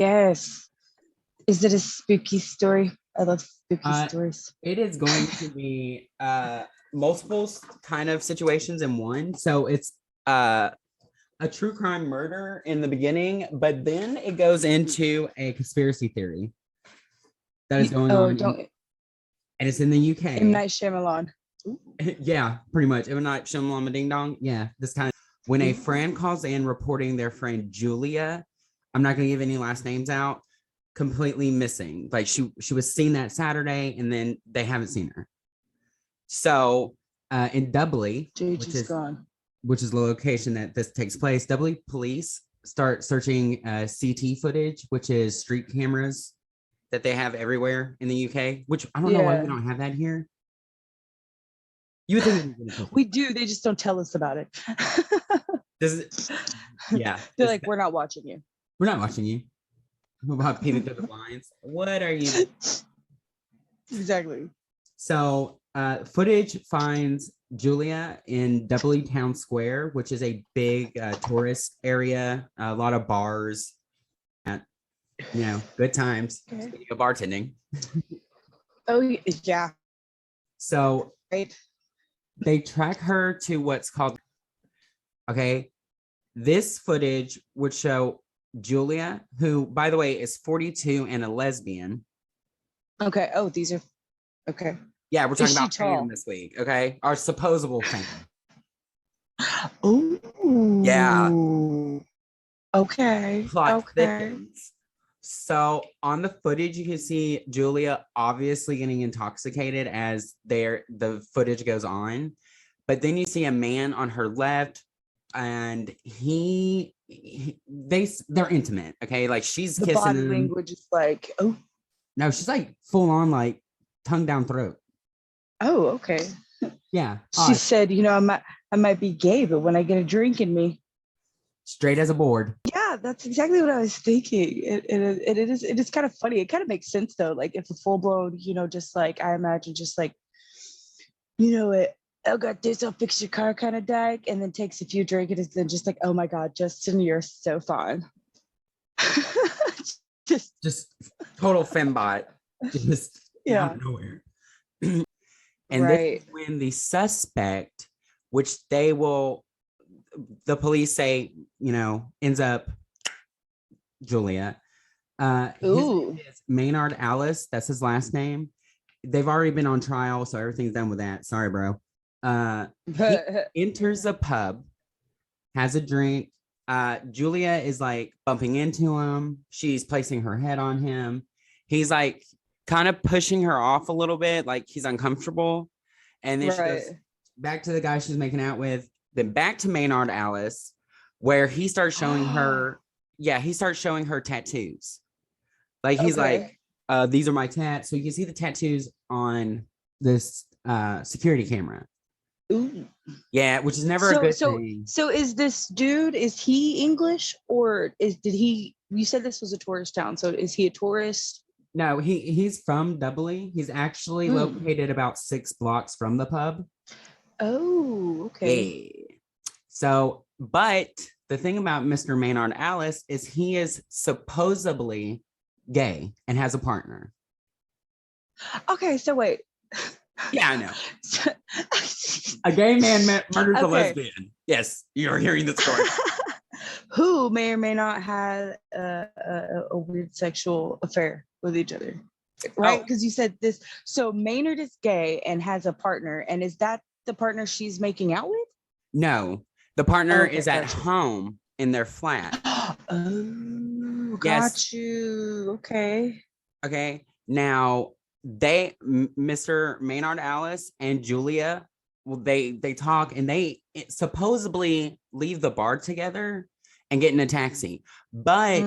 Yes. Is it a spooky story? I love spooky stories. It is going to be multiple kind of situations in one. So it's a true crime murder in the beginning, but then it goes into a conspiracy theory that is going on, and it's in the UK. M. Night Shyamalan. Yeah, pretty much. M. Night Shyamalan, ding dong. Yeah, this kind of when a friend calls in reporting their friend Julia, I'm not going to give any last names out, completely missing. Like she was seen that Saturday, and then they haven't seen her. So in Dublin, which is the location that this takes place, Dublin police start searching CT footage, which is street cameras that they have everywhere in the UK, which I don't know why we don't have that here. You would think we do, they just don't tell us about it. They're like, we're not watching you. We're not watching you. About peeking through the blinds. What are you? Exactly. So footage finds Julia in Dublin Town Square, which is a big tourist area, a lot of bars, good times. Speaking of bartending. Oh yeah. So they track her to what's called, this footage would show Julia, who, by the way, is 42 and a lesbian. Okay. Oh, these are okay. Yeah, we're talking about fame this week. Okay, our supposable fame. Oh. Yeah. Okay. Plot thickens. So on the footage, you can see Julia obviously getting intoxicated as the footage goes on, but then you see a man on her left, and they're intimate. Okay, like she's the kissing body him. Language is like, oh no, she's like full on like tongue down throat. Oh, okay. Yeah. She said, I might be gay, but when I get a drink in me, straight as a board. Yeah, that's exactly what I was thinking. It is kind of funny. It kind of makes sense though. Like if a full blown, just like I imagine, just like, I got this, I'll fix your car kind of dyke, and then takes a few drinks and then just like, oh my God, Justin, you're so fine. just total fembot. Just out of nowhere. And this is when the suspect, which the police say, ends up Julia. His name is Maynard-Ellis. That's his last name. They've already been on trial, so everything's done with that. Sorry, bro. He enters a pub, has a drink. Julia is like bumping into him. She's placing her head on him. He's like kind of pushing her off a little bit, like he's uncomfortable. And then she goes back to the guy she's making out with, then back to Maynard-Ellis, where he starts showing her, tattoos. Like he's like, these are my tats. So you can see the tattoos on this security camera. Ooh. Yeah, which is never a good thing. So is this dude, is he English or you said this was a tourist town. So is he a tourist? No, he's from Dublin. He's actually located about 6 blocks from the pub. Oh, okay. Yeah. So, but the thing about Mr. Maynard-Ellis is he is supposedly gay and has a partner. Okay, so wait. Yeah, I know. A gay man murders a lesbian. Yes, you're hearing the story. Who may or may not have a weird sexual affair with each other, right? Because you said this. So Maynard is gay and has a partner, and is that the partner she's making out with? No, the partner is at home in their flat. Oh, got you. Okay. Okay. Now Mr. Maynard-Ellis and Julia, they talk and they supposedly leave the bar together and get in a taxi, but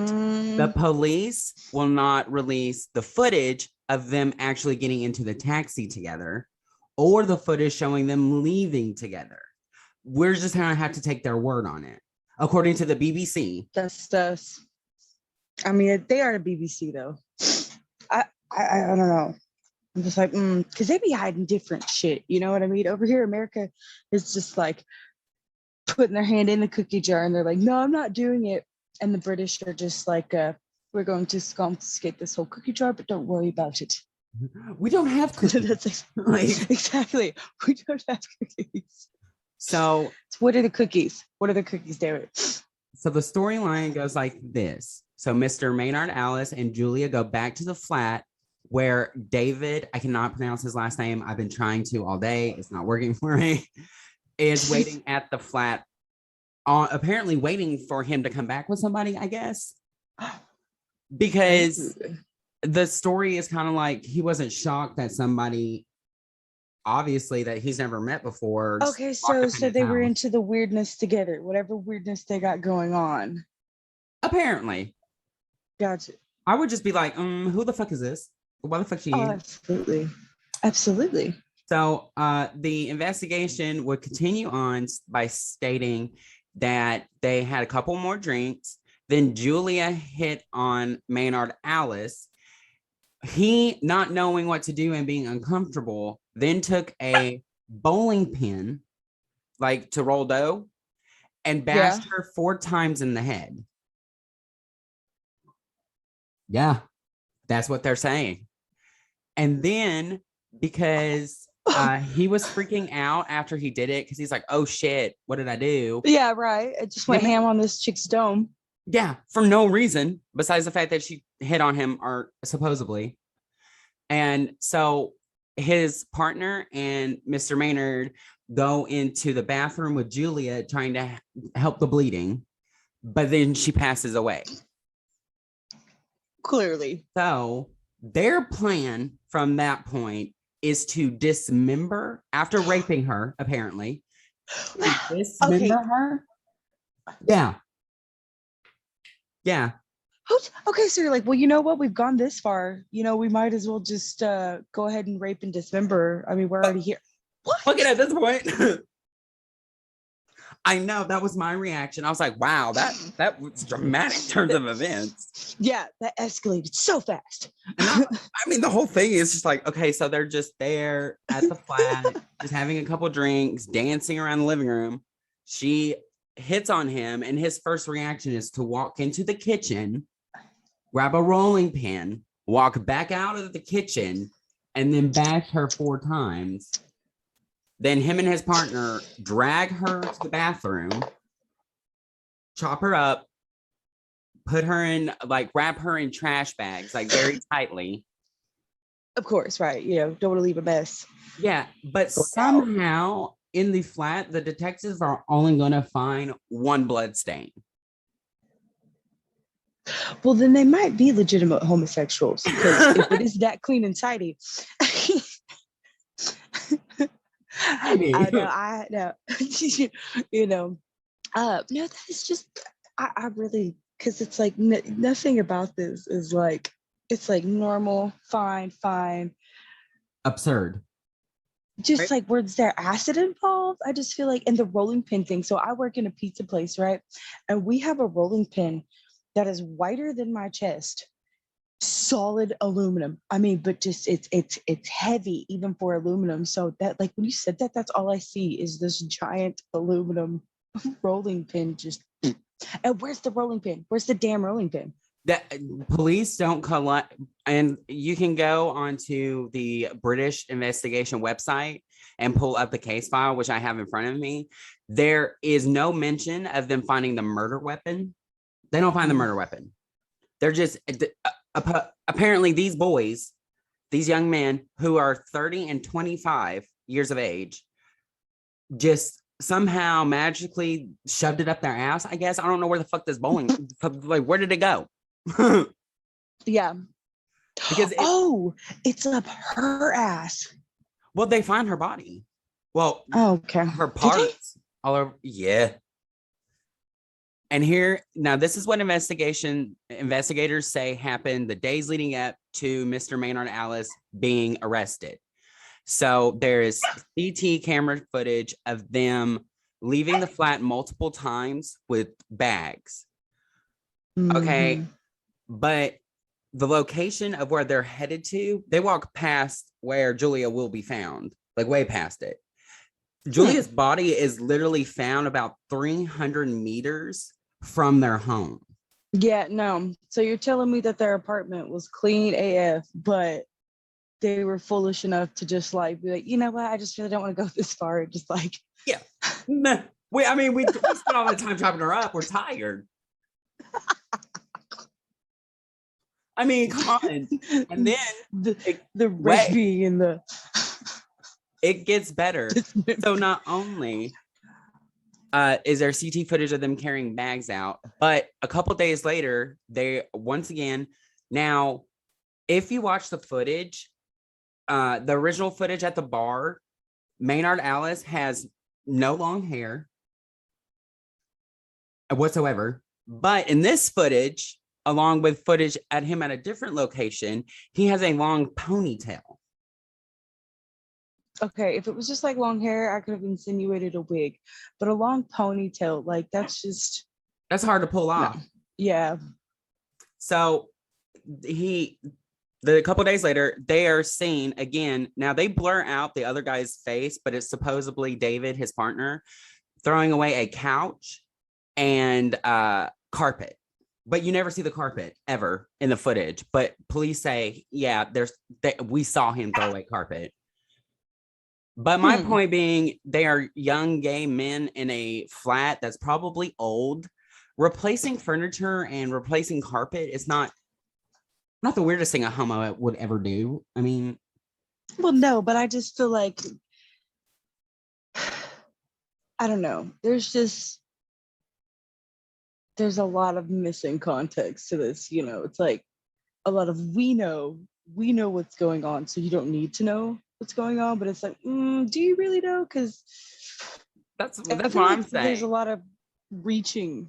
the police will not release the footage of them actually getting into the taxi together or the footage showing them leaving together. We're just gonna have to take their word on it, according to the BBC. That's I mean, they are the BBC though. I don't know. I'm just like, because they be hiding different shit. You know what I mean? Over here, America is just like putting their hand in the cookie jar and they're like, no, I'm not doing it. And the British are just like, we're going to confiscate this whole cookie jar, but don't worry about it. We don't have cookies. Exactly. We don't have cookies. So what are the cookies? What are the cookies, David? So the storyline goes like this. So Mr. Maynard-Ellis and Julia go back to the flat where David, I cannot pronounce his last name. I've been trying to all day. It's not working for me. Is waiting at the flat, apparently waiting for him to come back with somebody, I guess. Because the story is kind of like he wasn't shocked that somebody, obviously, that he's never met before. Okay, so they were into the weirdness together, whatever weirdness they got going on. Apparently. Gotcha. I would just be like, who the fuck is this? Why the fuck she here? Absolutely. Absolutely. So the investigation would continue on by stating that they had a couple more drinks. Then Julia hit on Maynard-Ellis. He, not knowing what to do and being uncomfortable, then took a bowling pin, like to roll dough, and bashed her 4 times in the head. Yeah, that's what they're saying. And then because he was freaking out after he did it, because he's like, oh shit, what did I do? Yeah, right. I just went ham on this chick's dome. Yeah, for no reason besides the fact that she hit on him, or supposedly. And so his partner and Mr. Maynard go into the bathroom with Julia trying to help the bleeding, but then she passes away. Clearly. So their plan from that point is to dismember, after raping her, apparently. Dismember her? Yeah. Yeah. Okay, so you're like, well, you know what? We've gone this far. You know, we might as well just go ahead and rape and dismember. I mean, we're already here. What? Look at this point. I know, that was my reaction. I was like, wow, that was dramatic turns of events. Yeah, that escalated so fast. And I mean, the whole thing is just like, okay, so they're just there at the flat, just having a couple drinks, dancing around the living room. She hits on him, and his first reaction is to walk into the kitchen, grab a rolling pin, walk back out of the kitchen, and then bash her 4 times. Then him and his partner drag her to the bathroom, chop her up, put her in, like, wrap her in trash bags, like, very tightly. Of course, right. You know, don't want to leave a mess. Yeah, but somehow in the flat, the detectives are only going to find 1 blood stain. Well, then they might be legitimate homosexuals, because if it is that clean and tidy. I know. You know, no, that is just, I really, because it's like nothing about this is like, it's like normal, fine. Absurd. Just right? Like, where's there acid involved? I just feel like, and the rolling pin thing. So I work in a pizza place, right? And we have a rolling pin that is wider than my chest. Solid aluminum. I mean, but just it's heavy even for aluminum. So that, like, when you said that, that's all I see is this giant aluminum rolling pin. Just, and where's the rolling pin? Where's the damn rolling pin? That police don't collect, and you can go onto the British investigation website and pull up the case file, which I have in front of me. There is no mention of them finding the murder weapon. They don't find the murder weapon. They're just apparently these boys, these young men who are 30 and 25 years of age, just somehow magically shoved it up their ass, I guess. I don't know where the fuck this bowling, like, where did it go? Yeah. Because it's up her ass. Well, they find her body. Well, okay. Her parts all over. Yeah. And here, now this is what investigators say happened the days leading up to Mr. Maynard-Ellis being arrested. So there is CT camera footage of them leaving the flat multiple times with bags. Mm-hmm. Okay. But the location of where they're headed to, they walk past where Julia will be found, like way past it. Julia's body is literally found about 300 meters from their home. Yeah, no. So you're telling me that their apartment was clean AF, but they were foolish enough to just like be like, you know what? I just really don't want to go this far. Just like, Yeah. We spent all the time chopping her up. We're tired. I mean, come on. And then the raping and the it gets better. So not only is there CT footage of them carrying bags out, but a couple days later, they once again, now, if you watch the footage, the original footage at the bar, Maynard-Ellis has no long hair whatsoever. But in this footage, along with footage at him at a different location, he has a long ponytail. Okay, if it was just like long hair, I could have insinuated a wig, but a long ponytail, like that's hard to pull off. No. Yeah. So a couple days later, they are seen again. Now they blur out the other guy's face, but it's supposedly David, his partner, throwing away a couch and carpet. But you never see the carpet ever in the footage. But police say, yeah, we saw him throw away carpet. But my point being, they are young gay men in a flat that's probably old. Replacing furniture and replacing carpet is not the weirdest thing a homo would ever do. I mean, well, no, but I just feel like, I don't know. There's a lot of missing context to this. You know, it's like a lot of we know what's going on, so you don't need to know what's going on. But it's like, do you really know? Because that's what I'm saying. There's a lot of reaching.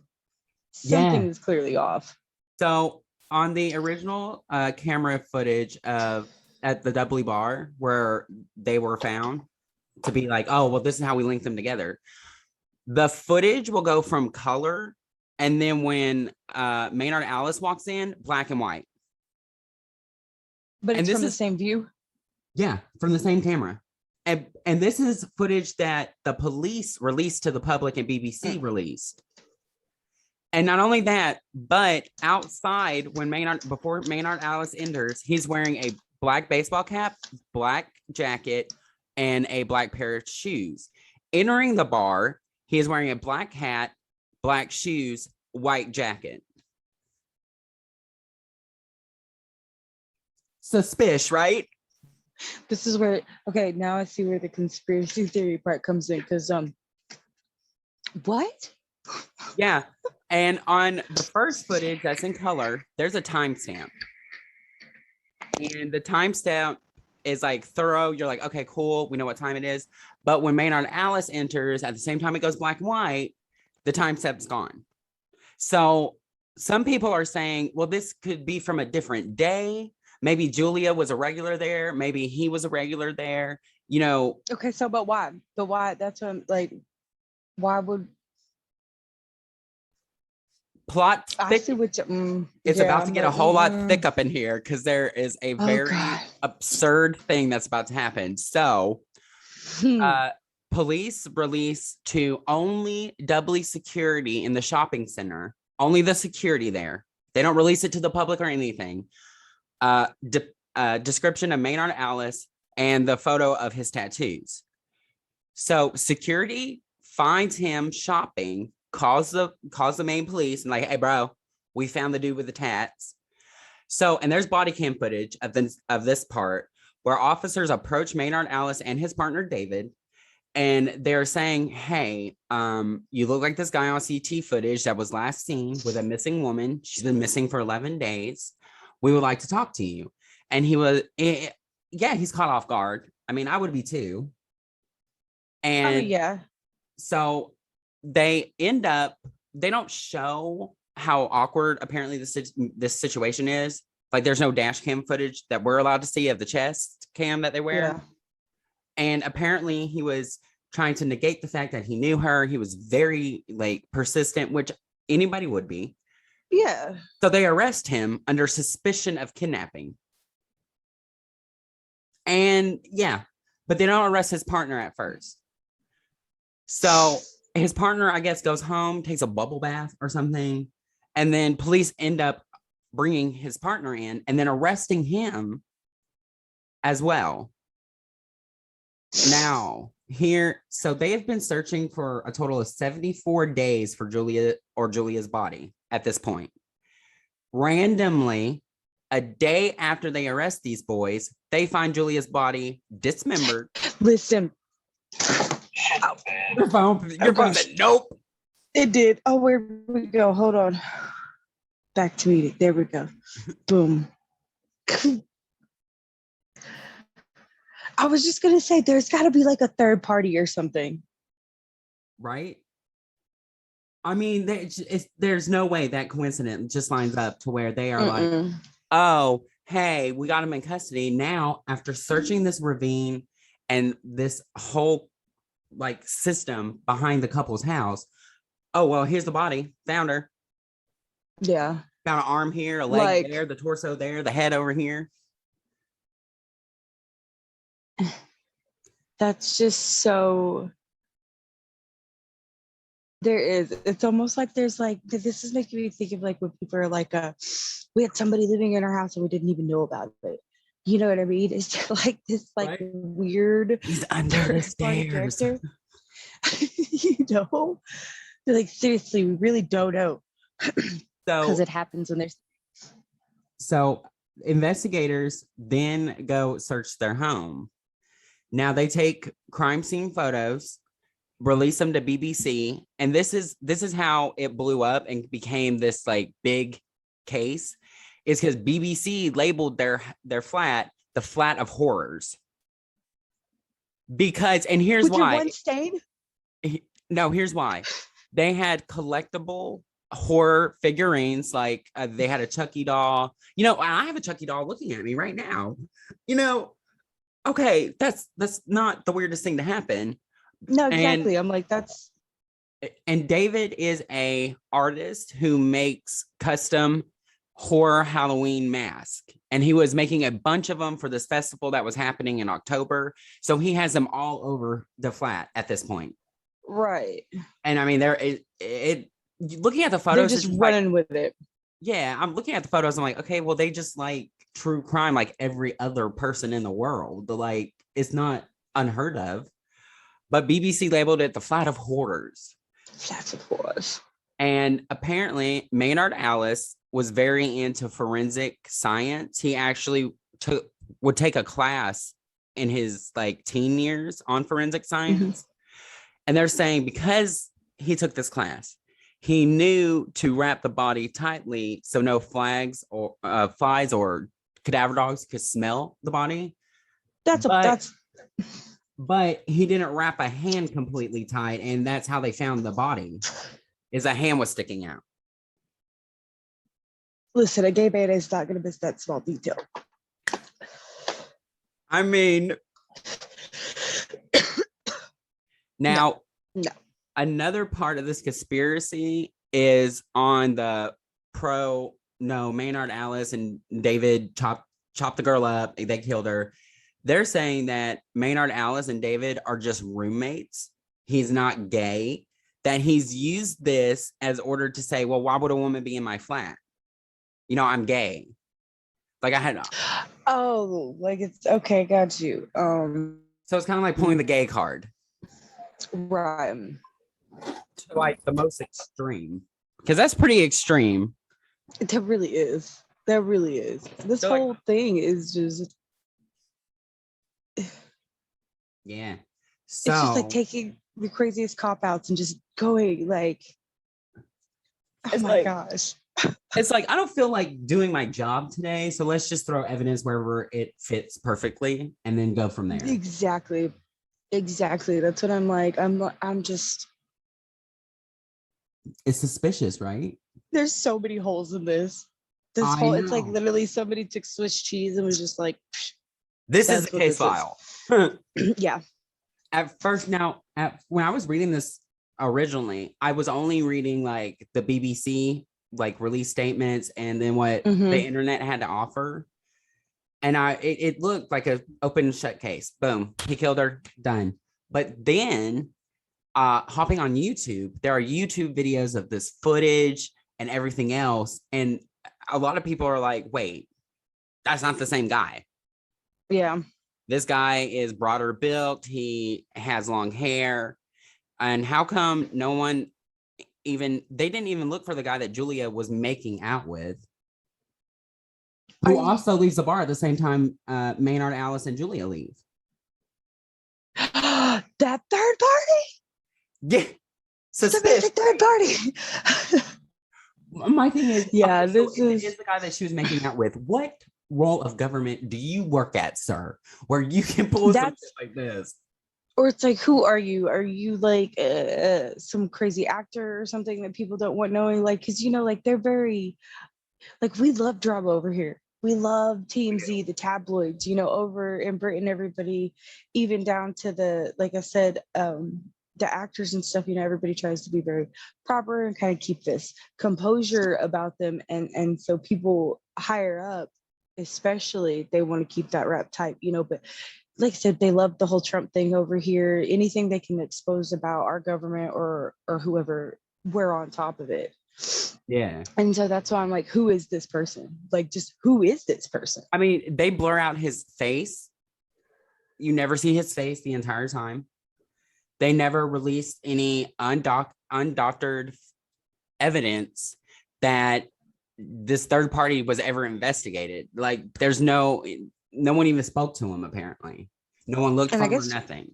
Something is clearly off. So on the original camera footage at the Dudley bar where they were found to be like, oh, well, this is how we link them together. The footage will go from color, and then when Maynard-Ellis walks in, black and white. But it's from the same view? Yeah, from the same camera. And this is footage that the police released to the public and BBC released. And not only that, but outside before Maynard-Ellis enters, he's wearing a black baseball cap, black jacket, and a black pair of shoes. Entering the bar, he is wearing a black hat, black shoes, white jacket. Suspicious, right? This is where, okay, now I see where the conspiracy theory part comes in, because what? Yeah. And on the first footage that's in color, there's a timestamp. And the timestamp is like thorough. You're like, okay, cool. We know what time it is. But when Maynard-Ellis enters, at the same time it goes black and white, the timestamp's gone. So some people are saying, well, this could be from a different day. Maybe Julia was a regular there. Maybe he was a regular there. You know. Okay, so but why? But why? That's what I'm like. Why would plot thick? I see what it's about to get a whole lot thick up in here because there is a very absurd thing that's about to happen. So police release to only doubly security in the shopping center, only the security there. They don't release it to the public or anything. Description of Maynard-Ellis and the photo of his tattoos. So security finds him shopping, calls the main police and like, hey bro, we found the dude with the tats. So, and there's body cam footage of this part where officers approach Maynard-Ellis and his partner David, and they're saying, hey, you look like this guy on CT footage that was last seen with a missing woman. She's been missing for 11 days. We would like to talk to you. And he was, he's caught off guard. I mean, I would be too. And so they don't show how awkward apparently this situation is. Like there's no dash cam footage that we're allowed to see of the chest cam that they wear. Yeah. And apparently he was trying to negate the fact that he knew her. He was very like persistent, which anybody would be. Yeah. So they arrest him under suspicion of kidnapping. And but they don't arrest his partner at first. So his partner, I guess, goes home, takes a bubble bath or something. And then police end up bringing his partner in and then arresting him as well. Now, so they have been searching for a total of 74 days for Julia's body at this point. Randomly, a day after they arrest these boys, they find Julia's body dismembered. Listen. Your phone said nope. It did. Oh, where we go? Hold on. Back to me. There we go. Boom. I was just gonna say there's got to be like a third party or something, right? I mean, there's no way that coincidence just lines up to where they are like, oh, hey, we got him in custody now after searching this ravine and this whole like system behind the couple's house. Oh, well, here's the body. Found her. Yeah. Found an arm here, a leg there, the torso there, the head over here. That's just so. It's almost like there's like, this is making me think of like when people are like, we had somebody living in our house and we didn't even know about it. You know what I mean? It's just like this like weird. He's under the stairs. You know? They're like, seriously, we really don't know. Because it happens when there's. So investigators then go search their home. Now they take crime scene photos, release them to BBC, and this is how it blew up and became this like big case, is because BBC labeled their flat the flat of horrors. Because, and here's why. One stain? No, here's why. They had collectible horror figurines, like they had a Chucky doll. You know, I have a Chucky doll looking at me right now. You know, okay, that's not the weirdest thing to happen. No, exactly. I'm like, that's. And David is a artist who makes custom horror Halloween mask, and he was making a bunch of them for this festival that was happening in October. So he has them all over the flat at this point. Right. And I mean, looking at the photos, they're just running with it. Yeah, I'm looking at the photos. I'm like, okay, well, they just like true crime like every other person in the world. Like, it's not unheard of. But BBC labeled it the flat of horrors. Flat of horrors. And apparently, Maynard-Ellis was very into forensic science. He actually would take a class in his like teen years on forensic science. Mm-hmm. And they're saying because he took this class, he knew to wrap the body tightly so no flies or cadaver dogs could smell the body. But he didn't wrap a hand completely tight, and that's how they found the body, is a hand was sticking out. Listen, a gay man is not going to miss that small detail. I mean, now, no. Another part of this conspiracy is on the Maynard-Ellis and David chopped the girl up. They killed her. They're saying that Maynard-Ellis and David are just roommates. He's not gay. That he's used this as order to say, well, why would a woman be in my flat? You know, I'm gay. Like I had. Oh, like it's okay. Got you. So it's kind of like pulling the gay card. Right. To like the most extreme. Because that's pretty extreme. That really is. This so whole thing is just. Yeah. So it's just like taking the craziest cop outs and just going like, oh my gosh. It's like, I don't feel like doing my job today. So let's just throw evidence wherever it fits perfectly and then go from there. Exactly. That's what I'm like. I'm just. It's suspicious, right? There's so many holes in this. It's like literally somebody took Swiss cheese and was just like. This is the case file. Yeah. At first, when I was reading this originally, I was only reading like the BBC like release statements and then what the internet had to offer. And it looked like an open and shut case. Boom, he killed her, done. But then hopping on YouTube, there are YouTube videos of this footage and everything else. And a lot of people are like, wait, that's not the same guy. Yeah. This guy is broader built. He has long hair. And how come no one they didn't even look for the guy that Julia was making out with, who also leaves the bar at the same time Maynard-Ellis and Julia leave. That third party? Yeah. Suspicious third party. My thing is, yeah, okay, this is the guy that she was making out with. What role of government do you work at, sir, where you can pull something like this? Or it's like, who are you? Are you like some crazy actor or something that people don't want knowing? Like, because, you know, like they're very, like, we love drama over here. We love TMZ, the tabloids, you know, over in Britain, everybody, even down to the, like I said, the actors and stuff, you know, everybody tries to be very proper and kind of keep this composure about them. And so people higher up, especially, they want to keep that rep tight, you know, but like I said, they love the whole Trump thing over here. Anything they can expose about our government or whoever, we're on top of it. Yeah. And so that's why I'm like, who is this person? Like, just who is this person? I mean, they blur out his face. You never see his face the entire time. They never released any undoctored evidence that this third party was ever investigated. Like, there's no one even spoke to him, apparently. No one looked for him or nothing.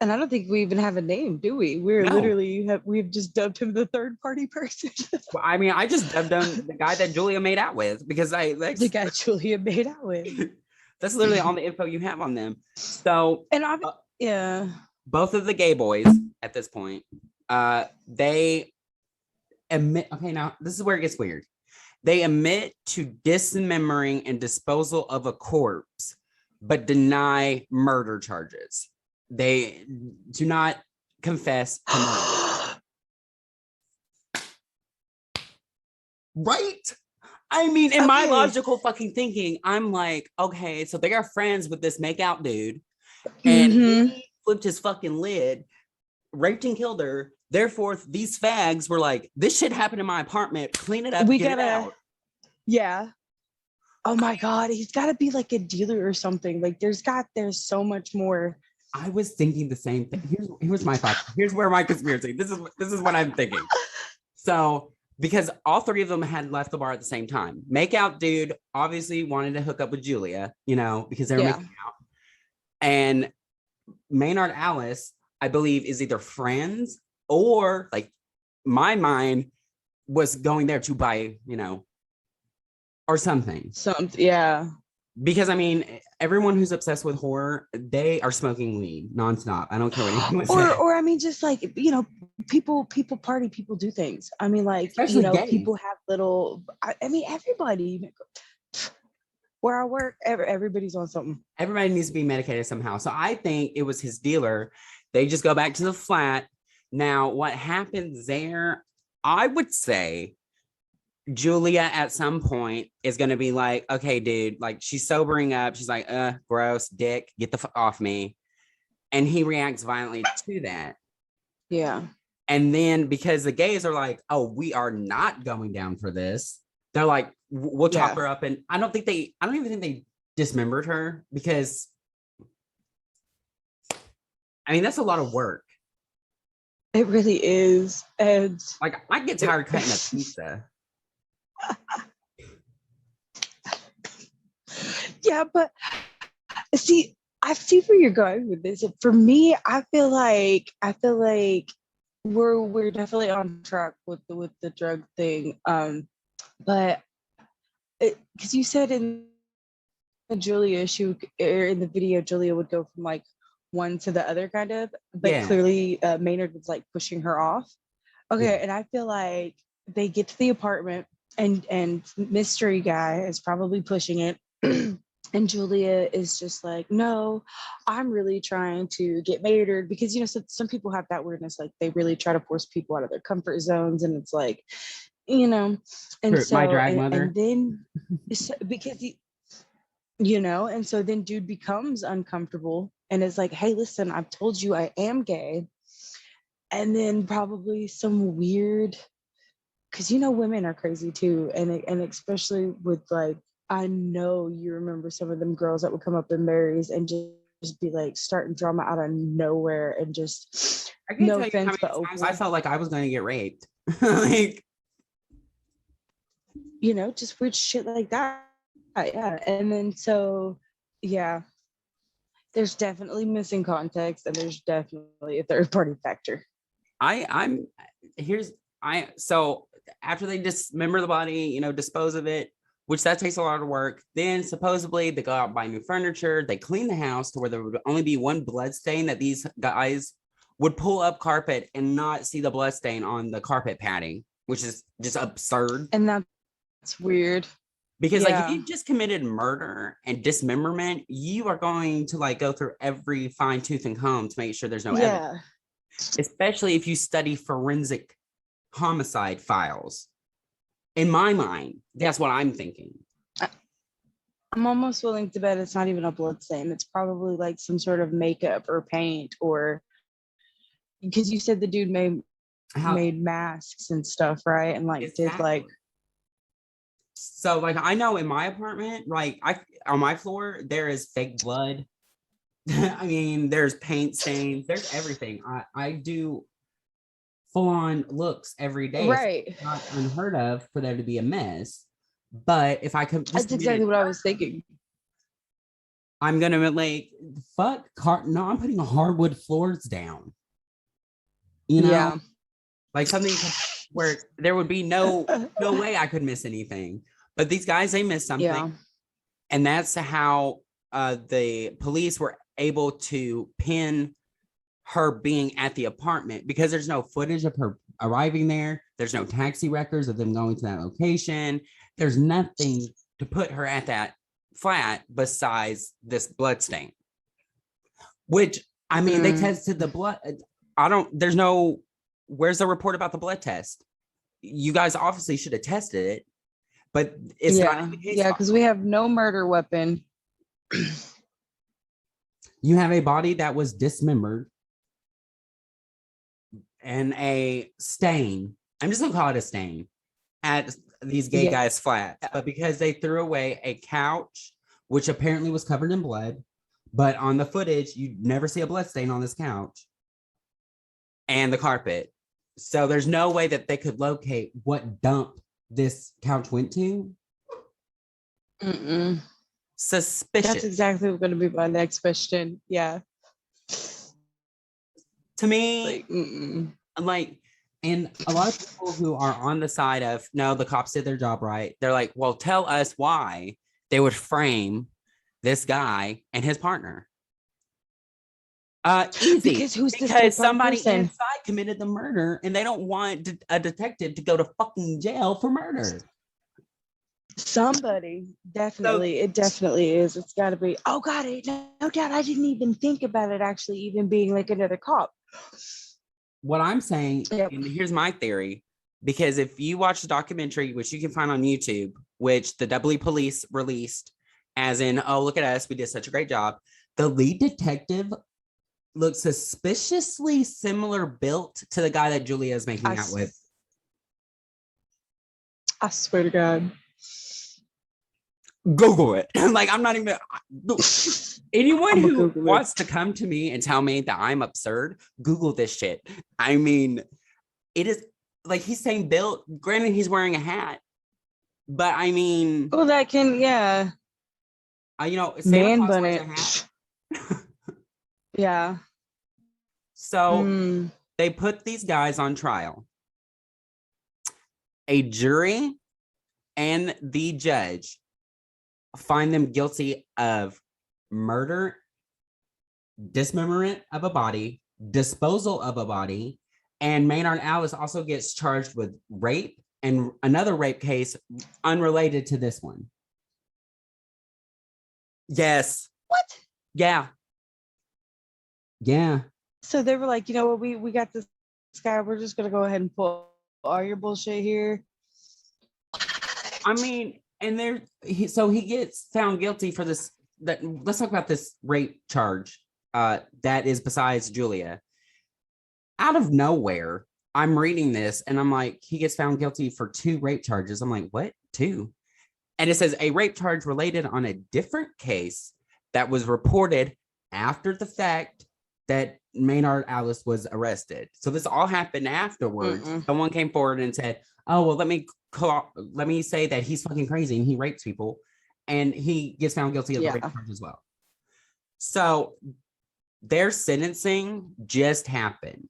And I don't think we even have a name, do we? We've just dubbed him the third party person. Well, I mean, I just dubbed him the guy that Julia made out with, because the guy Julia made out with. That's literally all the info you have on them. So, and yeah, both of the gay boys at this point, they admit. Okay, now this is where it gets weird. They admit to dismembering and disposal of a corpse, but deny murder charges. They do not confess to murder. Right? I mean, in my logical fucking thinking, I'm like, okay, so they are friends with this makeout dude, and he flipped his fucking lid, raped and killed her. Therefore, these fags were like, this shit happened in my apartment. Clean it up. Get it out. Yeah. Oh my God. He's got to be like a dealer or something. Like there's so much more. I was thinking the same thing. Here's my thought. Here's where my conspiracy. This is what I'm thinking. So, because all three of them had left the bar at the same time. Makeout dude obviously wanted to hook up with Julia, you know, because they were making out. And Maynard-Ellis, I believe, is either friends or, like, my mind was going there to buy, you know, or something. Yeah. Because I mean, everyone who's obsessed with horror, they are smoking weed nonstop. I don't care what anyone says. Or I mean, just like, you know, people party, people do things. I mean, like, especially, you know, gays. People have little. I mean, everybody. Where I work, everybody's on something. Everybody needs to be medicated somehow. So I think it was his dealer. They just go back to the flat. Now, what happens there? I would say Julia at some point is going to be like, okay, dude, like she's sobering up. She's like, gross, dick, get the fuck off me. And he reacts violently to that. Yeah. And then because the gays are like, oh, we are not going down for this. They're like, we'll chop her up. And I don't even think they dismembered her, because I mean, that's a lot of work. It really is. And like, I get tired cutting a pizza. Yeah, but see, I see where you're going with this. For me, I feel like we're definitely on track with the drug thing. But because you said in Julia, in the video, Julia would go from like one to the other kind of, but clearly Maynard was like pushing her off. Okay, and I feel like they get to the apartment and mystery guy is probably pushing it. And Julia is just like, no, I'm really trying to get Maynard, because, you know, some people have that weirdness, like they really try to force people out of their comfort zones, and it's like, you know, and so my drag mother. And then because you know, and so then dude becomes uncomfortable and is like, hey, listen, I've told you I am gay. And then probably some weird because women are crazy too, and especially with like, I know you remember some of them girls that would come up in Mary's and just be like starting drama out of nowhere, and just I can't no tell you how offense, but many times I felt like I was going to get raped. Like, just weird shit like that. Yeah, and then so yeah, there's definitely missing context, and there's definitely a third party factor. So after they dismember the body, dispose of it, which that takes a lot of work. Then supposedly they go out, buy new furniture, they clean the house to where there would only be one blood stain, that these guys would pull up carpet and not see the blood stain on the carpet padding, which is just absurd. And that's weird. Because like if you just committed murder and dismemberment, you are going to like go through every fine tooth and comb to make sure there's no evidence. Especially if you study forensic homicide files. In my mind, that's what I'm thinking. I'm almost willing to bet it's not even a blood stain. It's probably like some sort of makeup or paint, or because you said the dude made masks and stuff, right? And like did like. So like I know in my apartment, like on my floor, there is fake blood. I mean, there's paint stains, there's everything. I do full-on looks every day. Right. It's not unheard of for there to be a mess. But if I could, that's exactly what I was thinking. I'm gonna like no, I'm putting hardwood floors down. Yeah. Like something where there would be no way I could miss anything. But these guys, they missed something. Yeah. And that's how the police were able to pin her being at the apartment, because there's no footage of her arriving there. There's no taxi records of them going to that location. There's nothing to put her at that flat besides this blood stain, which, I mean, they tested the blood. Where's the report about the blood test? You guys obviously should have tested it, but it's not in the case. Yeah, because we have no murder weapon. You have a body that was dismembered and a stain. I'm just gonna call it a stain at these gay guys' flat, but because they threw away a couch, which apparently was covered in blood, but on the footage, you never see a blood stain on this couch and the carpet. So there's no way that they could locate what dump this couch went to. Suspicious. That's exactly going to be my next question. Yeah. To me, like, and a lot of people who are on the side of, no, the cops did their job right. They're like, well, tell us why they would frame this guy and his partner. Easy. Because somebody inside committed the murder and they don't want a detective to go to fucking jail for murder. Somebody, definitely. It definitely is. It's got to be. Oh, God, no doubt. I didn't even think about it actually even being like another cop. What I'm saying, and here's my theory, because if you watch the documentary, which you can find on YouTube, which the Dudley police released, as in, oh, look at us, we did such a great job. The lead detective looks suspiciously similar built to the guy that Julia is making out with. I swear to God. Google it. Like, I'm not even. Anyone who wants to come to me and tell me that I'm absurd, Google this shit. I mean, it is like he's saying built. Granted, he's wearing a hat, but I mean, oh, that can, yeah. Man bun it. Yeah. So they put these guys on trial. A jury and the judge find them guilty of murder, dismemberment of a body, disposal of a body, and Maynard-Ellis also gets charged with rape and another rape case unrelated to this one. Yes. What? Yeah. Yeah. So they were like, you know what, we got this guy, we're just gonna go ahead and pull all your bullshit here. I mean, and he gets found guilty for this. Let's talk about this rape charge that is besides Julia. Out of nowhere, I'm reading this and I'm like, he gets found guilty for 2 rape charges. I'm like, what? 2? And it says a rape charge related on a different case that was reported after the fact that Maynard-Ellis was arrested. So this all happened afterwards. Someone came forward and said, oh, well, let me say that he's fucking crazy and he rapes people. And he gets found guilty of the rape charge as well. So their sentencing just happened.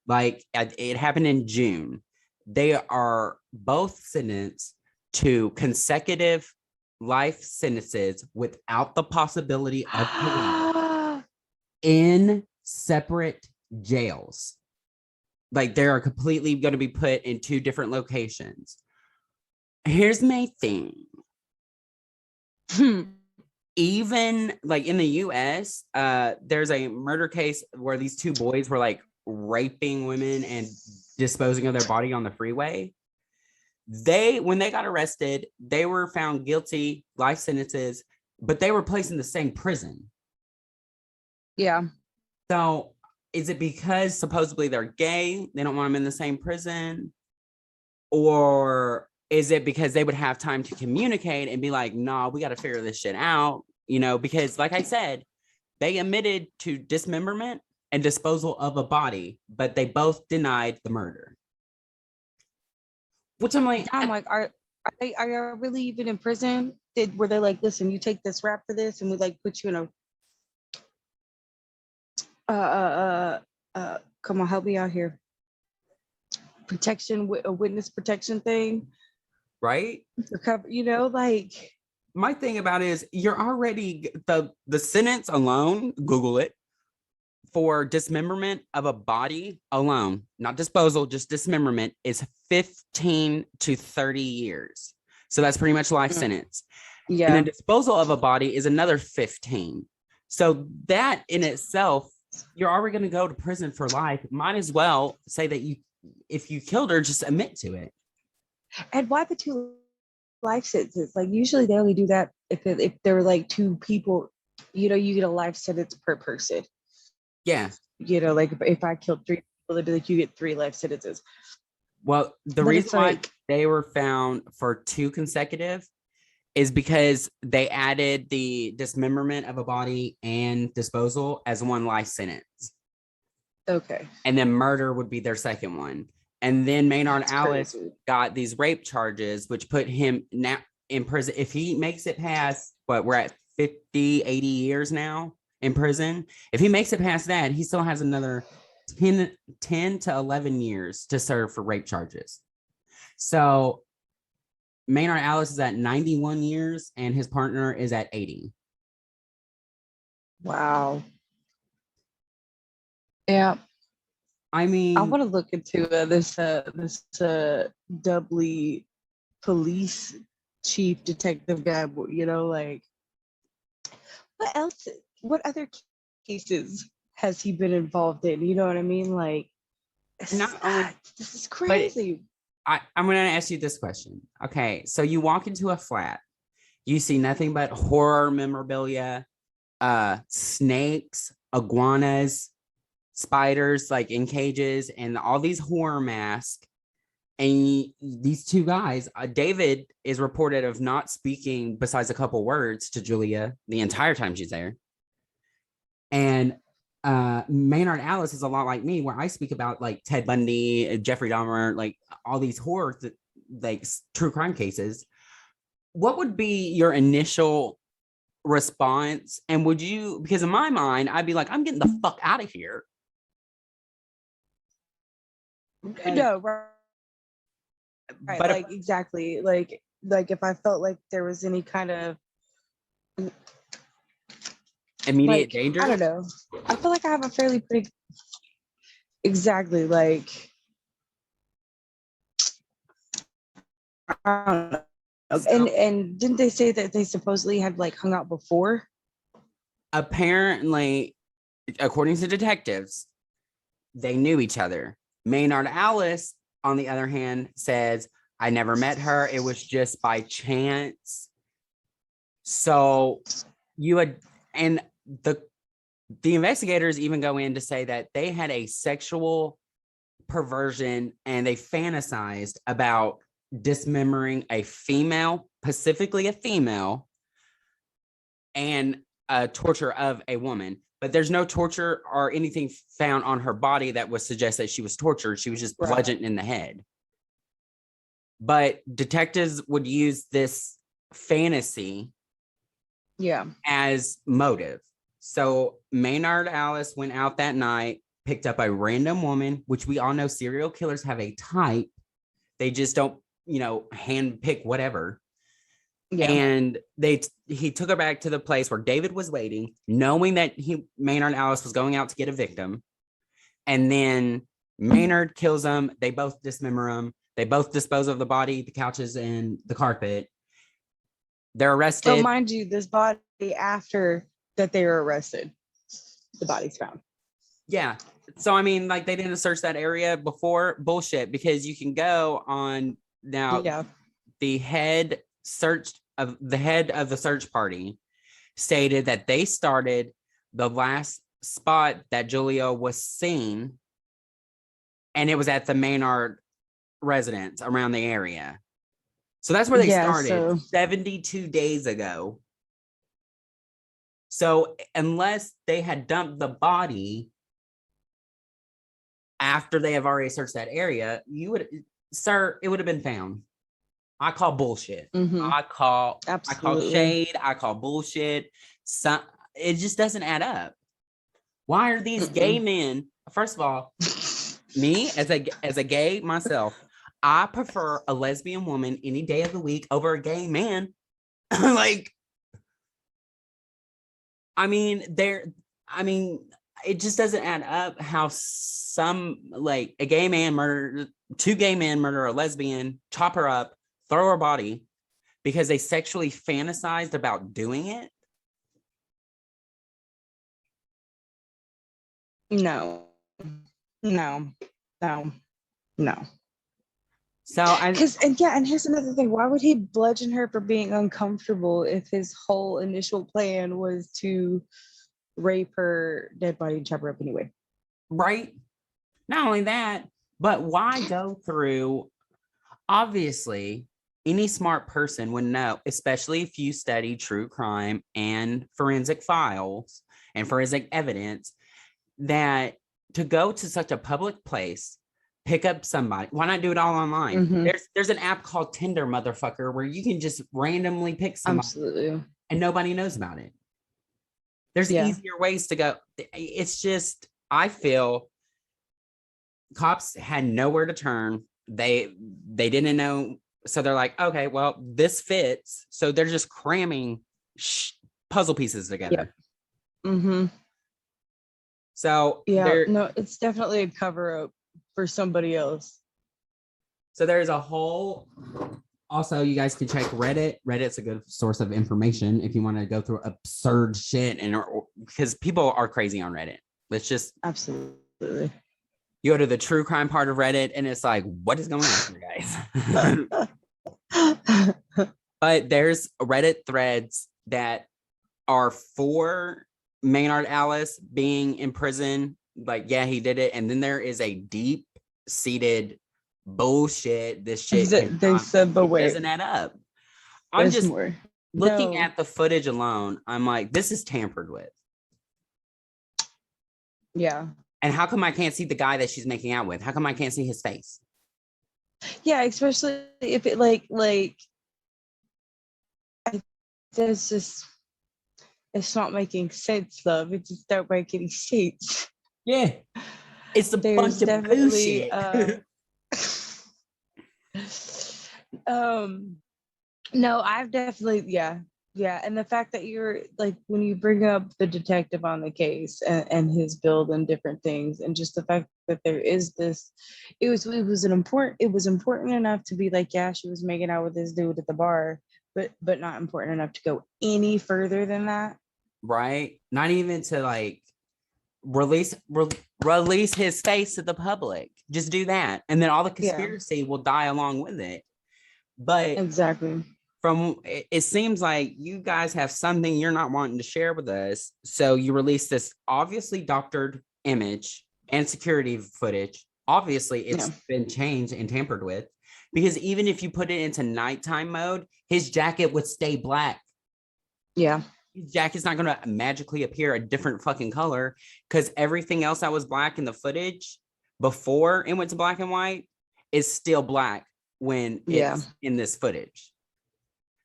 Like it happened in June. They are both sentenced to consecutive life sentences without the possibility of parole in separate jails. Like they are completely going to be put in 2 different locations. Here's my thing. Even like in the US, there's a murder case where these 2 boys were like raping women and disposing of their body on the freeway. When they got arrested, they were found guilty, life sentences, but they were placed in the same prison. Yeah. So is it because supposedly they're gay, they don't want them in the same prison? Or is it because they would have time to communicate and be like, nah, we got to figure this shit out? You know, because like I said, they admitted to dismemberment and disposal of a body, but they both denied the murder. Which I'm like, are they really even in prison? Were they like, listen, you take this rap for this, and we like put you in a come on, help me out here. Protection, a witness protection thing, right? You know, like my thing about it is you're already the sentence alone. Google it. For dismemberment of a body alone, not disposal, just dismemberment, is 15 to 30 years. So that's pretty much life sentence. Yeah. And then disposal of a body is another 15. So that in itself, you're already going to go to prison for life. Might as well say that if you killed her, just admit to it. And why the 2 life sentences? Like usually they only do that if there were like 2 people, you know, you get a life sentence per person. Yeah. You know, like if I killed 3 people, they'd be like, you get 3 life sentences. Well, the reason why they were found for 2 consecutive is because they added the dismemberment of a body and disposal as 1 life sentence. Okay. And then murder would be their second one. And then Maynard-Ellis got these rape charges, which put him now in prison. If he makes it past, we're at 50, 80 years now in prison. If he makes it past that, he still has another 10 to 11 years to serve for rape charges. So Maynard-Ellis is at 91 years and his partner is at 80. Wow. Yeah. I mean, I want to look into this Dudley police chief detective guy, you know, like what other cases has he been involved in? You know what I mean? Like, this is crazy. I'm going to ask you this question. Okay, so you walk into a flat, you see nothing but horror memorabilia, snakes, iguanas, spiders like in cages, and all these horror masks. And these 2 guys, David is reported of not speaking besides a couple words to Julia the entire time she's there. And Maynard-Ellis is a lot like me, where I speak about like Ted Bundy, Jeffrey Dahmer, like all these horror, like true crime cases. What would be your initial response? And would you, because in my mind, I'd be like, I'm getting the fuck out of here. No, right. But like exactly, like if I felt like there was any kind of immediate danger, I don't know. I feel like I have a fairly pretty exactly like I don't know. And didn't they say that they supposedly had like hung out before? Apparently, according to detectives, they knew each other. Maynard-Ellis, on the other hand, says, I never met her. It was just by chance. So you had, and the investigators even go in to say that they had a sexual perversion and they fantasized about dismembering a female, specifically a female, and torture of a woman. But there's no torture or anything found on her body that would suggest that she was tortured. She was just bludgeoned in the head. But detectives would use this fantasy as motive. So Maynard-Ellis went out that night, picked up a random woman, which we all know serial killers have a type. They just don't, hand pick whatever. Yeah. And he took her back to the place where David was waiting, knowing that Maynard-Ellis was going out to get a victim. And then Maynard kills him. They both dismember him. They both dispose of the body, the couches, and the carpet. They're arrested. Oh, mind you, this body, after that they were arrested, the body's found. Yeah. So, I mean, like, they didn't search that area before. Bullshit, because you can go on now. Yeah. The head of the search party stated that they started the last spot that Julia was seen, and it was at the Maynard residence around the area. So that's where they started 72 days ago. So unless they had dumped the body after they have already searched that area, it would have been found. I call bullshit. Mm-hmm. I call shade. I call bullshit. It just doesn't add up. Why are these gay men? First of all, me as a gay myself, I prefer a lesbian woman any day of the week over a gay man. It just doesn't add up how a gay man two gay men murder a lesbian, chop her up, throw her body because they sexually fantasized about doing it. No. So and here's another thing. Why would he bludgeon her for being uncomfortable if his whole initial plan was to rape her dead body and chop her up anyway? Right. Not only that, but why go through? Obviously, any smart person would know, especially if you study true crime and forensic files and forensic evidence, that to go to such a public place, pick up somebody. Why not do it all online? Mm-hmm. There's an app called Tinder, motherfucker, where you can just randomly pick somebody. Absolutely. And nobody knows about it. There's easier ways to go. It's just, I feel cops had nowhere to turn. They didn't know. So they're like, okay, well, this fits. So they're just cramming puzzle pieces together. Yeah. Mm-hmm. So it's definitely a cover up for somebody else. So there's a whole. Also, you guys can check Reddit. Reddit's a good source of information if you want to go through absurd shit, because people are crazy on Reddit. Let's just absolutely. You go to the true crime part of Reddit, and it's like, what is going on here, guys? But there's Reddit threads that are for Maynard-Ellis being in prison. Like, yeah, he did it. And then there is a deep-seated bullshit. This shit they said, but wait, doesn't add up. I'm just looking at the footage alone. I'm like, this is tampered with. Yeah. And how come I can't see the guy that she's making out with? How come I can't see his face? Yeah, especially if it it's not making sense, love. It just don't make any sense. Yeah. It's a bunch of bullshit. No, I've definitely, yeah. And the fact that you're like, when you bring up the detective on the case and his build and different things, and just the fact that there is this, it was important enough to be like, yeah, she was making out with this dude at the bar, but not important enough to go any further than that. Right. Not even to like release his face to the public. Just do that. And then all the conspiracy will die along with it. But exactly. It seems like you guys have something you're not wanting to share with us. So you release this obviously doctored image and security footage obviously it's been changed and tampered with, because even if you put it into nighttime mode, his jacket would stay black. Yeah. His jacket's not going to magically appear a different fucking color, because everything else that was black in the footage before it went to black and white is still black when it's in this footage.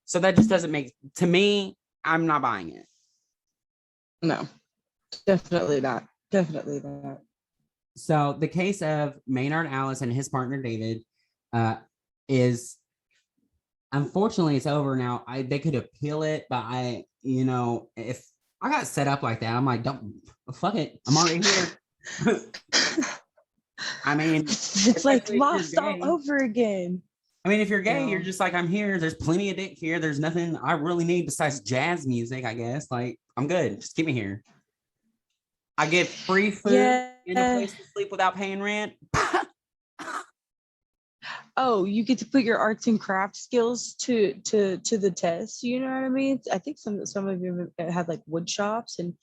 So that just doesn't make, to me, I'm not buying it. No, definitely not. Definitely not. So the case of Maynard-Ellis and his partner David is, unfortunately, it's over now. They could appeal it, but if I got set up like that, I'm like, don't, fuck it, I'm already here. I mean, it's like lost all over again. I mean, if you're gay, you're just like, I'm here. There's plenty of dick here. There's nothing I really need besides jazz music, I guess. Like, I'm good. Just keep me here. I get free food and a place to sleep without paying rent. Oh, you get to put your arts and crafts skills to the test. You know what I mean? I think some of you have like wood shops, and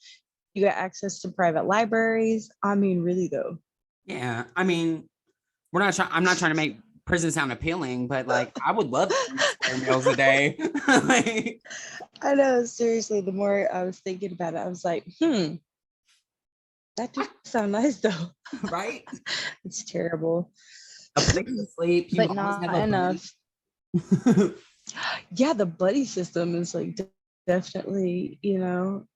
you got access to private libraries. I mean, really though. Yeah, I mean, I'm not trying to make prison sound appealing, but like, I would love 3 square meals a day. Like, I know, seriously. The more I was thinking about it, I was like, that does sound nice though. Right? It's terrible. A place to sleep, but not enough. Yeah, the buddy system is like definitely, and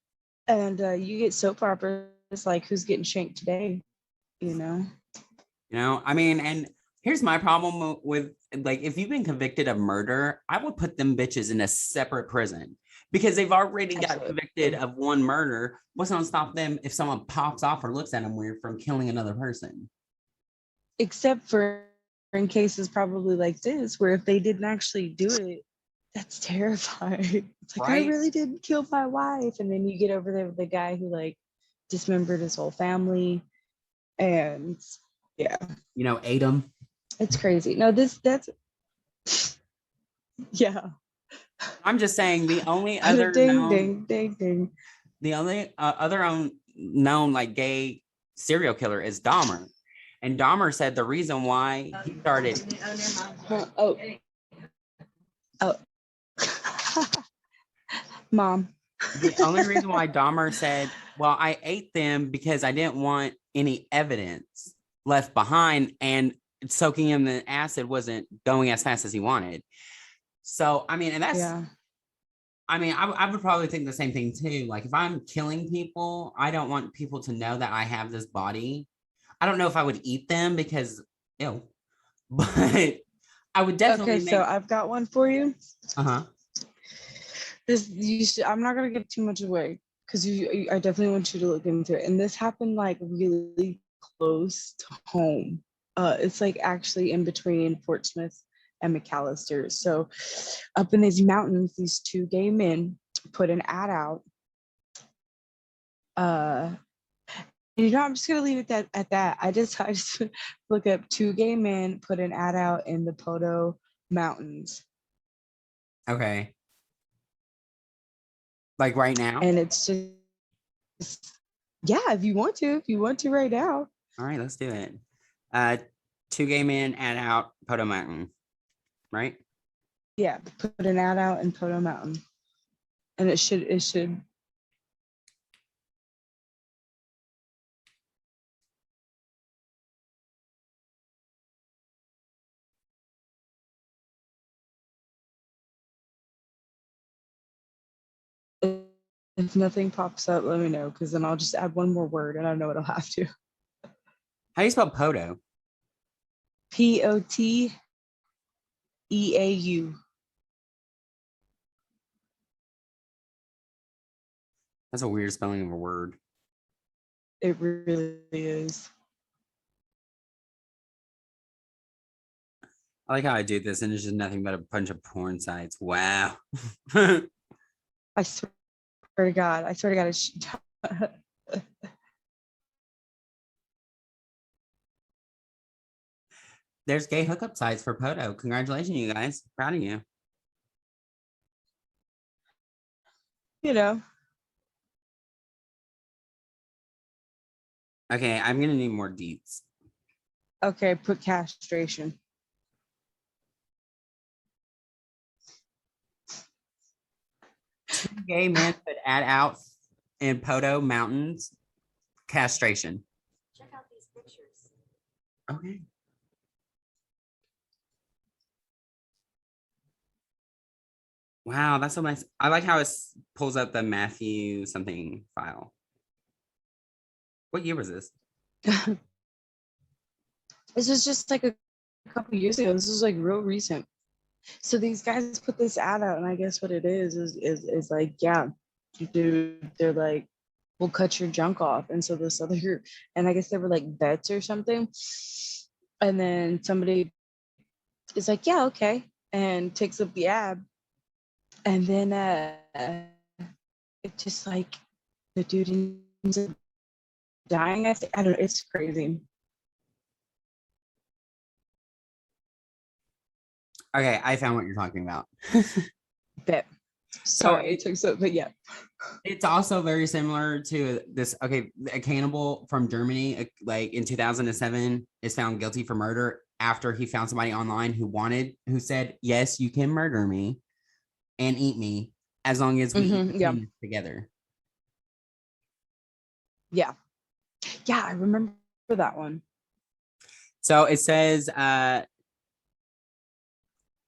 you get soap operas like Who's Getting Shanked Today, I mean, and here's my problem with, like, if you've been convicted of murder, I would put them bitches in a separate prison, because they've already got convicted of one murder. What's going to stop them if someone pops off or looks at them weird from killing another person? Except for in cases probably like this, where if they didn't actually do it, that's terrifying. It's like, right? I really didn't kill my wife. And then you get over there with the guy who like dismembered his whole family. And ate him. It's crazy. No, that's yeah. I'm just saying the only other the only other known like gay serial killer is Dahmer. And Dahmer said the reason why he started. Mom. The only reason why Dahmer said, well, I ate them because I didn't want any evidence left behind, and soaking in the acid wasn't going as fast as he wanted. So, I mean, and that's, I mean, I would probably think the same thing too. Like, if I'm killing people, I don't want people to know that I have this body. I don't know if I would eat them because, ew, but I would definitely. Okay, so I've got one for you. Uh-huh. I'm not gonna give too much away, because I definitely want you to look into it. And this happened like really close to home. It's like actually in between Fort Smith and McAllister. So up in these mountains, these 2 gay men put an ad out. I'm just gonna leave it at that. I just look up 2 gay men put an ad out in the Podo Mountains. Okay. Like right now? And it's just, if you want to right now. All right, let's do it. 2 gay men ad out Podo Mountain, right? Yeah, put an ad out in Podo Mountain. And it should if nothing pops up, let me know, because then I'll just add one more word and I know it'll have to. How do you spell Podo? Poteau. That's a weird spelling of a word. It really is. I like how I do this, and it's just nothing but a bunch of porn sites. Wow. I swear to God. There's gay hookup sites for Podo. Congratulations, you guys. Proud of you. Okay, I'm gonna need more deets. Okay, put castration. Two gay men put ad out in Poto Mountains castration. Check out these pictures. Okay. Wow, that's so nice. I like how it pulls up the Matthew something file. What year was this? This is just like a couple years ago. This is like real recent. So these guys put this ad out, and I guess what it is like, yeah, dude, they're like, we'll cut your junk off. And so this other group, and I guess they were like vets or something. And then somebody is like, yeah, okay, and takes up the ad. And then it just like the dude ends up dying. I don't know, it's crazy. Okay, I found what you're talking about. Bet. Sorry, it took so, but yeah. It's also very similar to this. Okay, a cannibal from Germany, like in 2007, is found guilty for murder after he found somebody online who said, yes, you can murder me and eat me as long as we eat the together. Yeah, I remember that one. So it says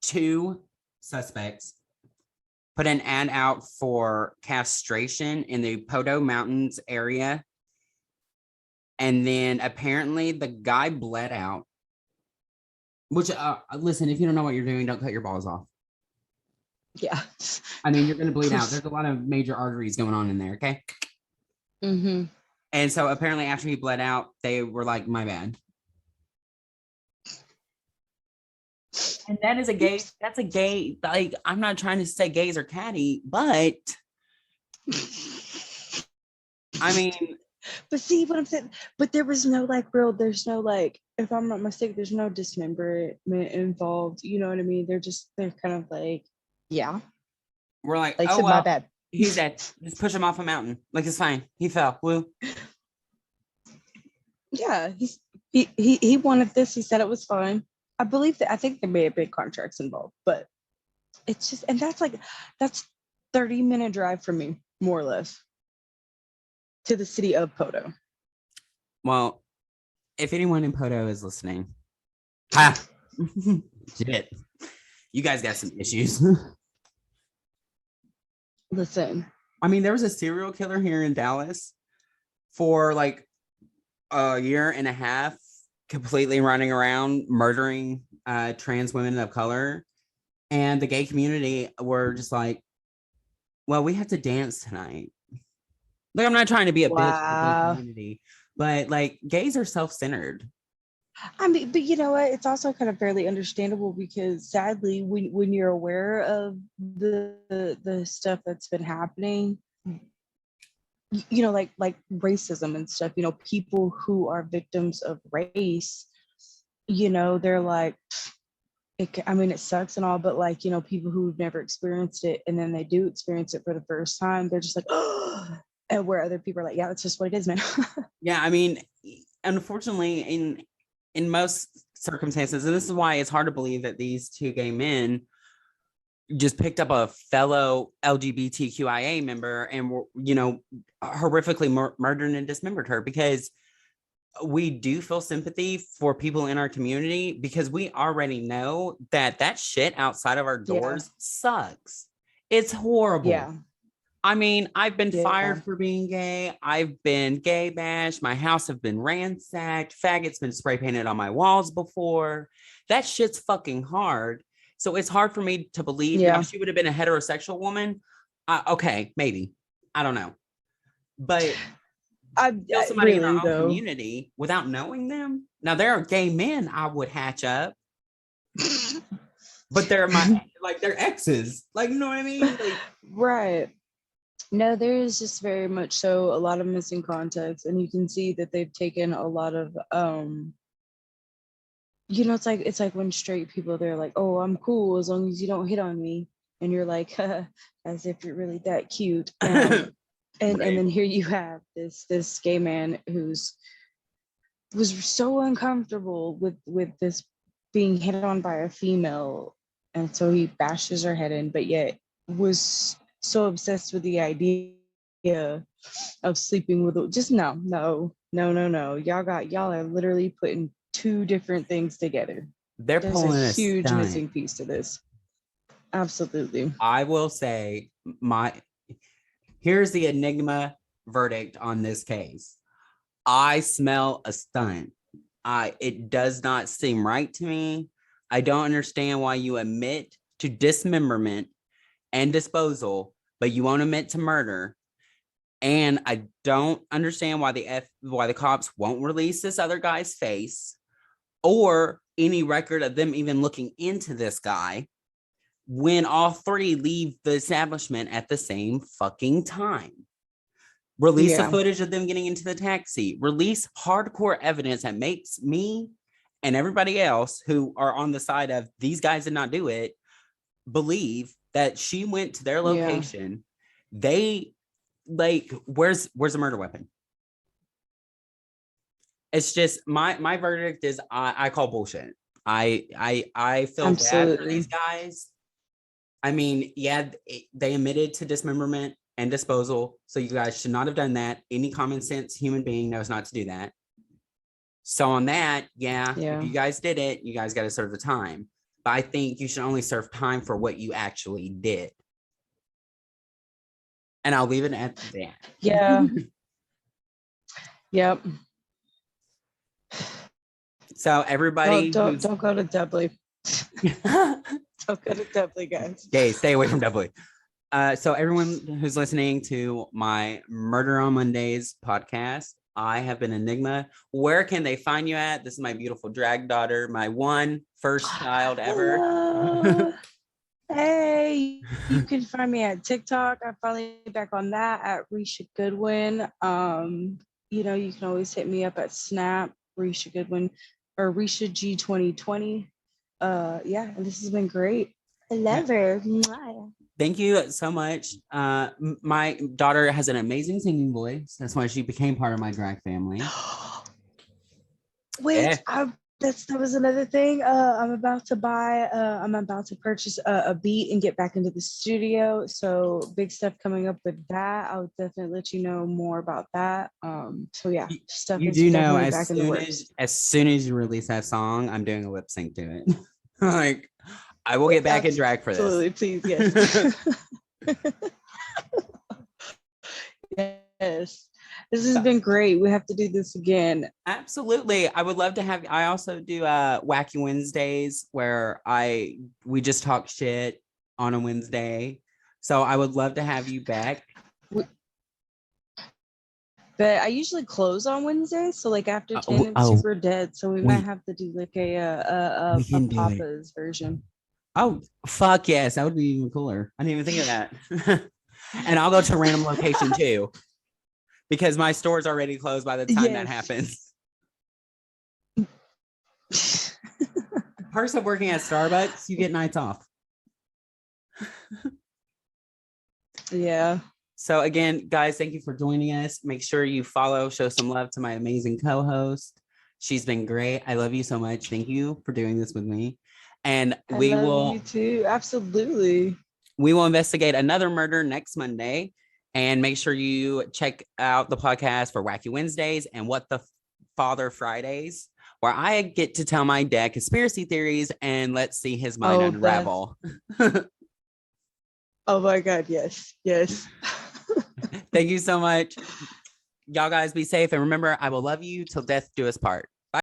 2 suspects put an ad out for castration in the Poto Mountains area. And then apparently the guy bled out. Which, listen, if you don't know what you're doing, don't cut your balls off. Yeah. I mean, you're going to bleed out. There's a lot of major arteries going on in there, okay? Mm-hmm. And so apparently after he bled out, they were like, my bad. And that's a gay, like, I'm not trying to say gays are catty, but I mean. But see what I'm saying? But there's no like, if I'm not mistaken, there's no dismemberment involved. You know what I mean? They're kind of like, yeah. We're like, oh, well, my bad. He's dead. Just push him off a mountain. Like, it's fine. He fell. Woo. Yeah, he wanted this. He said it was fine. I think there may have been contracts involved, but it's just, and that's 30-minute drive from me, more or less, to the city of Poto. Well, if anyone in Poto is listening, shit, you guys got some issues. Listen, I mean, there was a serial killer here in Dallas for like a year and a half, completely running around murdering trans women of color, and the gay community were just like, well, we have to dance tonight. Like, I'm not trying to be a bitch to the gay community, but like, gays are self-centered. I mean, but you know what, it's also kind of fairly understandable, because sadly, when you're aware of the stuff that's been happening, you know, like racism and stuff, you know, people who are victims of race, you know, they're like, it sucks and all, but like, you know, people who've never experienced it and then they do experience it for the first time, they're just like, oh, and where other people are like, yeah, that's just what it is, man. Yeah, I mean, unfortunately, in most circumstances, and this is why it's hard to believe that these 2 gay men just picked up a fellow LGBTQIA member and were, you know, horrifically murdered and dismembered her, because we do feel sympathy for people in our community, because we already know that shit outside of our doors sucks. It's horrible. Yeah. I mean, I've been fired for being gay. I've been gay bashed. My house have been ransacked. Faggots been spray painted on my walls before. That shit's fucking hard. So it's hard for me to believe. Now, if she would have been a heterosexual woman, okay, maybe. I don't know. But somebody in our own community without knowing them. Now, there are gay men I would hatch up. But they're they're exes. Like, you know what I mean? Like, right. No, there is just very much so a lot of missing context, and you can see that they've taken a lot of you know, it's like when straight people, they're like, oh, I'm cool as long as you don't hit on me, and you're like, as if you're really that cute. And then here you have this gay man who's was so uncomfortable with this being hit on by a female, and so he bashes her head in, but yet was so obsessed with the idea of sleeping with just no. Y'all are literally putting two different things together. They're There's pulling a a huge stunt. missing piece to this. Absolutely. I will say here's the enigma verdict on this case. I smell a stunt. It does not seem right to me. I don't understand why you admit to dismemberment and disposal, but you won't admit to murder. And I don't understand why the cops won't release this other guy's face or any record of them even looking into this guy when all three leave the establishment at the same fucking time. Release the footage of them getting into the taxi. Release hardcore evidence that makes me and everybody else who are on the side of these guys did not do it believe that she went to their location. They where's the murder weapon? It's just my verdict is I call bullshit. I feel bad for these guys. I mean, yeah, they admitted to dismemberment and disposal, so you guys should not have done that. Any common sense human being knows not to do that. So on that, if you guys did it, you guys got to serve the time. But I think you should only serve time for what you actually did. And I'll leave it at that. Yeah. Yep. So everybody, don't go to Dudley. Don't go to Dudley, guys. Okay, stay away from Dudley. So everyone who's listening to my Murder on Mondays podcast, I have been Enigma. Where can they find you at? This is my beautiful drag daughter, my first child ever. Hey, you can find me at TikTok. I'm finally back on that at Risha Goodwin. You can always hit me up at Snap, Risha Goodwin, or Risha G2020. And this has been great. I love her. Thank you so much. My daughter has an amazing singing voice. That's why she became part of my drag family. Wait, that was another thing. I'm about to purchase a beat and get back into the studio. So big stuff coming up with that. I'll definitely let you know more about that. Stuff you is do know as soon as you release that song, I'm doing a lip sync to it. Like, I will get back in drag for this. Absolutely, please, yes. Yes. This has been great. We have to do this again. Absolutely. I would love to have. I also do Wacky Wednesdays where we just talk shit on a Wednesday. So I would love to have you back. But I usually close on Wednesday, so like after 10, it's super dead. So we might have to do like a Papa's version. Oh, fuck yes. That would be even cooler. I didn't even think of that. And I'll go to a random location too, because my store's already closed by the time that happens. Perks of working at Starbucks, you get nights off. Yeah. So again, guys, thank you for joining us. Make sure you show some love to my amazing co-host. She's been great. I love you so much. Thank you for doing this with me. And we will. You too. Absolutely. We will investigate another murder next Monday. And make sure you check out the podcast for Wacky Wednesdays and What the Father Fridays, where I get to tell my dad conspiracy theories and let's see his mind unravel. Oh my God. Yes. Yes. Thank you so much. Y'all guys be safe. And remember, I will love you till death do us part.